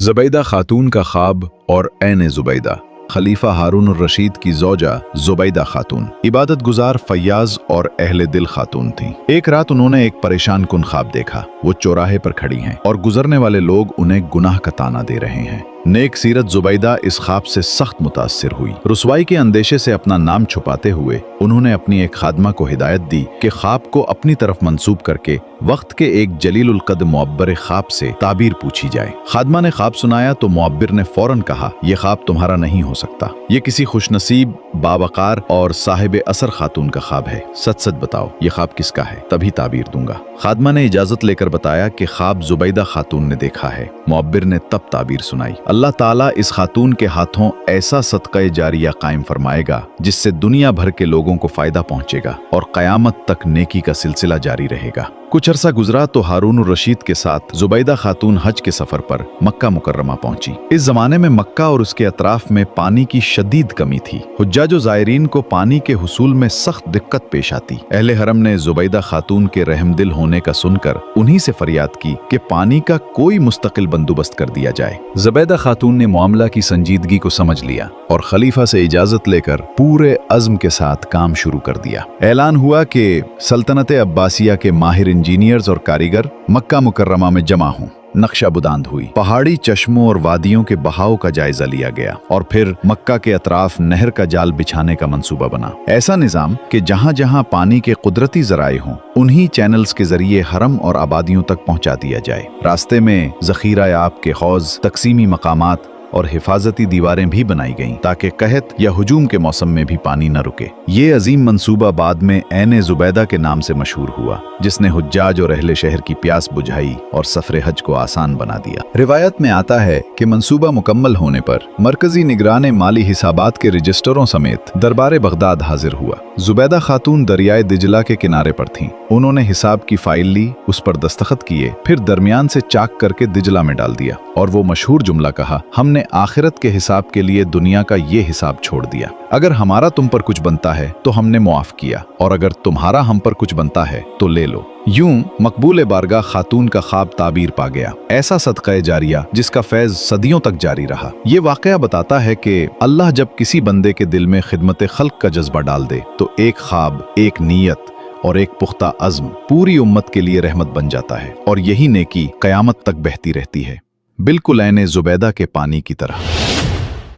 ज़ुबैदा खातून का ख्वाब और ऐन ज़ुबैदा। खलीफा हारून रशीद की ज़ौजा ज़ुबैदा खातून इबादत गुजार फैयाज और अहले दिल खातून थी। एक रात उन्होंने एक परेशान कुन ख्वाब देखा। वो चौराहे पर खड़ी हैं और गुजरने वाले लोग उन्हें गुनाह का ताना दे रहे हैं। नेक सीरत ज़ुबैदा इस ख्वाब से सख्त मुतासिर हुई। रुसवाई के अंदेशे से अपना नाम छुपाते हुए उन्होंने अपनी एक खादमा को हिदायत दी कि ख्वाब को अपनी तरफ मंसूब करके वक्त के एक जलीलुल कद्र मुअब्बर ख्वाब से ताबीर पूछी जाए। खादमा ने ख्वाब सुनाया तो मुअब्बिर ने फौरन कहा, यह ख्वाब तुम्हारा नहीं हो सकता, ये किसी खुशनसीब, बावकार और साहिब असर खातून का ख्वाब है। सच सच बताओ ये ख्वाब किसका है, तभी ताबीर दूंगा। खादमा ने इजाजत लेकर बताया कि ख्वाब ज़ुबैदा खातून ने देखा है। मुअब्बिर ने तब ताबीर सुनाई, अल्लाह ताला इस खातून के हाथों ऐसा सदक़े जारिया कायम फरमाएगा जिससे दुनिया भर के लोगों को फायदा पहुंचेगा और क़यामत तक नेकी का सिलसिला जारी रहेगा। कुछ अरसा गुजरा तो हारून रशीद के साथ ज़ुबैदा खातून हज के सफर पर मक्का मुकर्रमा पहुंची। इस जमाने में मक्का और उसके अतराफ में पानी की शदीद कमी थी। हुज्जाज ज़ायरीन को पानी के हुसूल में सख्त दिक्कत पेश आती। अहले हरम ने ज़ुबैदा खातून के रहमदिल होने का सुनकर उन्हीं से फरियाद की कि पानी का कोई मुस्तकिल बंदोबस्त कर दिया जाए। ज़ुबैदा खातून ने मामला की संजीदगी को समझ लिया और खलीफा से इजाजत लेकर पूरे अज़्म के साथ काम शुरू कर दिया। ऐलान हुआ कि सल्तनत अब्बासिया के माहिर इंजीनियर्स और कारीगर मक्का मुकर्रमा में जमा हों। नक्शा बुदांद हुई। पहाड़ी चश्मों और वादियों के बहाव का जायजा लिया गया और फिर मक्का के अतराफ नहर का जाल बिछाने का मंसूबा बना। ऐसा निजाम कि जहां जहां पानी के कुदरती जराए हों उन्हीं चैनल्स के जरिए हरम और आबादियों तक पहुंचा दिया जाए। रास्ते में ज़ख़ीरा आब के हौज, तकसीमी मकामात और हिफाजती दीवारें भी बनाई गईं ताकि कहत या हुजूम के मौसम में भी पानी न रुके। ये अजीम मंसूबा बाद में ऐन ज़ुबैदा के नाम से मशहूर हुआ, जिसने हुज्जाज और अहले शहर की प्यास बुझाई और सफर हज को आसान बना दिया। रिवायत में आता है कि मंसूबा मुकम्मल होने पर मरकजी निगरान माली हिसाबात के रजिस्टरों समेत दरबार बगदाद हाजिर हुआ। ज़ुबैदा खातून दरियाए दिजला के किनारे पर थीं। उन्होंने हिसाब की फाइल ली, उस पर दस्तखत किए, फिर दरमियान से चाक करके दिजला में डाल दिया और वो मशहूर जुमला कहा, हमने आखिरत के हिसाब के लिए दुनिया का ये हिसाब छोड़ दिया। अगर हमारा तुम पर कुछ बनता है तो हमने मुआफ किया और अगर तुम्हारा हम पर कुछ बनता है तो ले लो। यूं मकबूल बारगाह खातून का ख्वाब ताबीर पा गया। ऐसा सदक़े जारिया जिसका फैज़ सदियों तक जारी रहा। ये वाक़या बताता है कि अल्लाह जब किसी बंदे के दिल में खिदमत खल्क का जज्बा डाल दे तो एक ख्वाब, एक नीयत और एक पुख्ता अज़्म पूरी उम्मत के लिए रहमत बन जाता है और यही नेकी क़यामत तक बहती रहती है, बिल्कुल ऐन ज़ुबैदा के पानी की तरह।